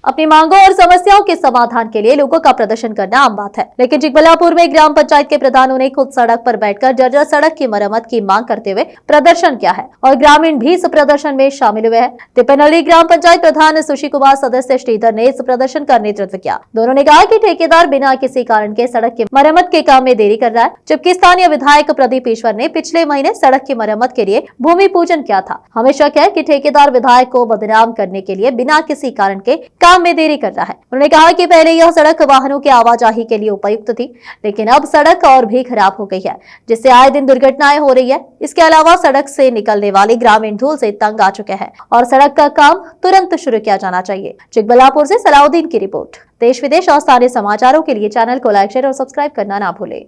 अपनी मांगों और समस्याओं के समाधान के लिए लोगों का प्रदर्शन करना आम बात है, लेकिन चिकबल्लापुर में ग्राम पंचायत के प्रधानों ने खुद सड़क पर बैठकर जर्जर सड़क की मरम्मत की मांग करते हुए प्रदर्शन किया है और ग्रामीण भी इस प्रदर्शन में शामिल हुए हैं। तिपनहल्ली ग्राम पंचायत प्रधान सुशी कुमार सदस्य श्रीधर ने इस प्रदर्शन का नेतृत्व किया। दोनों ने कहा कि ठेकेदार बिना किसी कारण के सड़क की मरम्मत के काम में देरी कर रहा है, जबकि स्थानीय विधायक प्रदीप ईश्वर ने पिछले महीने सड़क की मरम्मत के लिए भूमि पूजन किया था। हमें शक है कि ठेकेदार विधायक को बदनाम करने के लिए बिना किसी कारण के काम में देरी कर रहा है। उन्होंने कहा कि पहले यह सड़क वाहनों की आवाजाही के लिए उपयुक्त थी, लेकिन अब सड़क और भी खराब हो गई है, जिससे आए दिन दुर्घटनाएं हो रही है। इसके अलावा सड़क से निकलने वाले ग्रामीण धूल से तंग आ चुके हैं और सड़क का काम तुरंत शुरू किया जाना चाहिए। चिकबल्लापुर से सलाउद्दीन की रिपोर्ट। देश विदेश और स्थानीय समाचारों के लिए चैनल को लाइक, शेयर और सब्सक्राइब करना ना भूलें।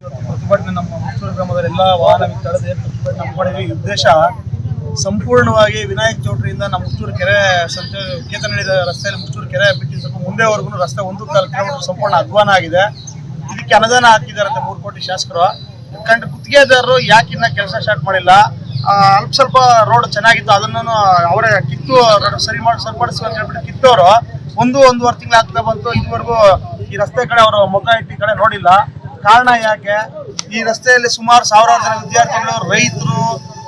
ಸಂಪೂರ್ಣವಾಗಿ ವಿನಾಯಕ್ ಚೌಟ್ರಿಯಿಂದ ನಮ್ಮ ಮುಷ್ಟೂರು ಕೆರೆ ಕೇತನಹಳ್ಳಿ ರಸ್ತೆಯಲ್ಲಿ ಮುಷ್ಟೂರು ಕೆರೆ ಬಿಟ್ಟು ಸ್ವಲ್ಪ ಮುಂದೆವರೆಗೂ ರಸ್ತೆ 1.25 ಕಿಲೋಮೀಟರ್ ಸಂಪೂರ್ಣ ಅಧ್ವಾನ ಆಗಿದೆ. ಇದಕ್ಕೆ ಅನುದಾನ ಹಾಕಿದಾರಂತೆ 3 ಕೋಟಿ ಶಾಸಕರು. ಗುತ್ತಿಗೆದಾರರು ಯಾಕೆ ಇನ್ನ ಕೆಲಸ ಸ್ಟಾರ್ಟ್ ಮಾಡಿಲ್ಲ? ಅಲ್ಪ ಸ್ವಲ್ಪ ರೋಡ್ ಚೆನ್ನಾಗಿತ್ತು, ಅದನ್ನು ಅವರೇ ಕಿತ್ತು ಸರಿಪಡಿಸಿ ಅಂತ ಹೇಳ್ಬಿಟ್ಟು ಕಿತ್ತವರು 1-1.5 ತಿಂಗಳು ಆಗ್ತಾ ಬಂತು. ಇದುವರೆಗೂ ಈ ರಸ್ತೆ ಕಡೆ ಅವರು ಮುಖ ಇಟ್ಟು ಕಡೆ ನೋಡಿಲ್ಲ. ಕಾರಣ ಯಾಕೆ? ಈ ರಸ್ತೆಯಲ್ಲಿ ಸುಮಾರು ಸಾವಿರಾರು ಜನ ವಿದ್ಯಾರ್ಥಿಗಳು, ರೈತರು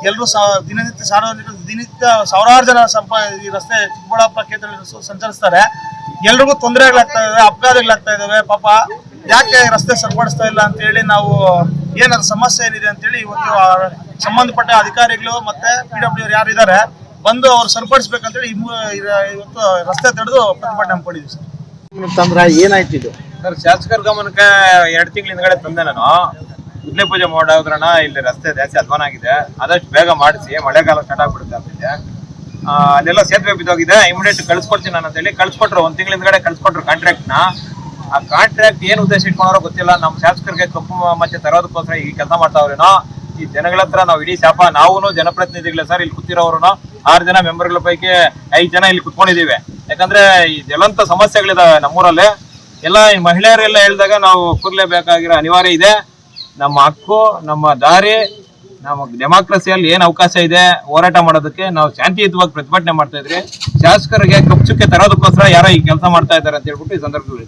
ಎಲ್ಲರೂ ದಿನನಿತ್ಯ ಸಾವಿರಾರು ಜನ ಈ ರಸ್ತೆ ಚಿಕ್ಕಬಳ್ಳಾಪುರ ಕ್ಷೇತ್ರದಲ್ಲಿ ಸಂಚರಿಸ್ತಾರೆ. ಎಲ್ರಿಗೂ ತೊಂದರೆಗಳಾಗ್ತಾ ಇದಾವೆ, ಅಪಘಾತಗಳಾಗ್ತಾ ಇದಾವೆ. ಪಾಪ ಯಾಕೆ ರಸ್ತೆ ಸರಿಪಡಿಸ್ತಾ ಇಲ್ಲ ಅಂತ ಹೇಳಿ ನಾವು ಏನಾದ್ರು ಸಮಸ್ಯೆ ಏನಿದೆ ಅಂತ ಹೇಳಿ ಇವತ್ತು ಸಂಬಂಧಪಟ್ಟ ಅಧಿಕಾರಿಗಳು ಮತ್ತೆ PWR ಯಾರು ಇದ್ದಾರೆ ಬಂದು ಅವ್ರು ಸರಿಪಡಿಸ್ಬೇಕಂತೇಳಿ ಇವತ್ತು ರಸ್ತೆ ತಡೆದು ಪ್ರತಿಭಟನೆ ಹಮ್ಮಿಕೊಂಡಿದ್ದೀವಿ ಸರ್. ತಂದ್ರ ಏನಾಯ್ತು ಇದು ಸರ್? ಶಾಸಕರ ಗಮನಕ್ಕೆ 2 ತಿಂಗಳ ಹಿಂದ್ಗಡೆ ತಂದೆ ನಾನು ಗುಡ್ಲೆ ಪೂಜೆ ಮಾಡೋದ್ರಣ ಇಲ್ಲಿ ರಸ್ತೆ ಜಾಸ್ತಿ ಅಧ್ವಾನ ಆಗಿದೆ, ಆದಷ್ಟು ಬೇಗ ಮಾಡಿಸಿ, ಮಳೆಗಾಲ ಸ್ಟಾರ್ಟ್ ಆಗ್ಬಿಡುತ್ತೆ ಅಂತಿದೆ. ಅಲ್ಲೆಲ್ಲ ಸೇತುವೆ ಬಿದ್ದೋಗಿದೆ, ಇಮಿಡಿಯೇಟ್ ಕಳ್ಸಿಕೊಡ್ತೀನಿ ನಾನು ಅಂತೇಳಿ ಕಳ್ಸಿಕೊಟ್ರು. 1 ತಿಂಗಳ ಹಿಂದ್ಗಡೆ ಕಳ್ಸಿಕೊಟ್ರು ಕಾಂಟ್ರಾಕ್ಟ್ನ. ಆ ಕಾಂಟ್ರಾಕ್ಟ್ ಏನು ಉದ್ದೇಶ ಇಟ್ಕೊಂಡ್ರೋ ಗೊತ್ತಿಲ್ಲ. ನಮ್ಮ ಶಾಸಕರಿಗೆ ಕಪ್ಪು ಮತ್ತೆ ತರೋದಕ್ಕೋಸ್ಕರ ಈ ಕೆಲಸ ಮಾಡ್ತಾವ್ರೇನೋ. ಈ ಜನಗಳ ಹತ್ರ ನಾವು ಇಡೀ ಶಾಪ, ನಾವು ಜನಪ್ರತಿನಿಧಿಗಳೇ ಸರ್. ಇಲ್ಲಿ ಕೂತಿರೋರು 6 ಜನ ಮೆಂಬರ್ಗಳ ಪೈಕಿ 5 ಜನ ಇಲ್ಲಿ ಕುತ್ಕೊಂಡಿದೀವಿ. ಯಾಕಂದ್ರೆ ಈ ಜ್ವಲಂತ ಸಮಸ್ಯೆಗಳಿದಾವೆ ನಮ್ಮೂರಲ್ಲಿ. ಎಲ್ಲ ಮಹಿಳೆಯರೆಲ್ಲ ಹೇಳಿದಾಗ ನಾವು ಕೂರ್ಲೇಬೇಕಾಗಿರೋ ಅನಿವಾರ್ಯ ಇದೆ. ನಮ್ಮ ಹಕ್ಕು, ನಮ್ಮ ದಾರಿ, ನಮ್ಮ ಡೆಮಾಕ್ರಸಿಯಲ್ಲಿ ಏನು ಅವಕಾಶ ಇದೆ ಹೋರಾಟ ಮಾಡೋದಕ್ಕೆ ನಾವು ಶಾಂತಿಯುತವಾಗಿ ಪ್ರತಿಭಟನೆ ಮಾಡ್ತಾ ಇದ್ರಿ. ಶಾಸಕರಿಗೆ ಕಪ್ಪು ಚುಕ್ಕೆ ತರೋದಕ್ಕೋಸ್ಕರ ಯಾರೋ ಈ ಕೆಲಸ ಮಾಡ್ತಾ ಇದ್ದಾರೆ ಅಂತ ಹೇಳ್ಬಿಟ್ಟು ಈ ಸಂದರ್ಭದಲ್ಲಿ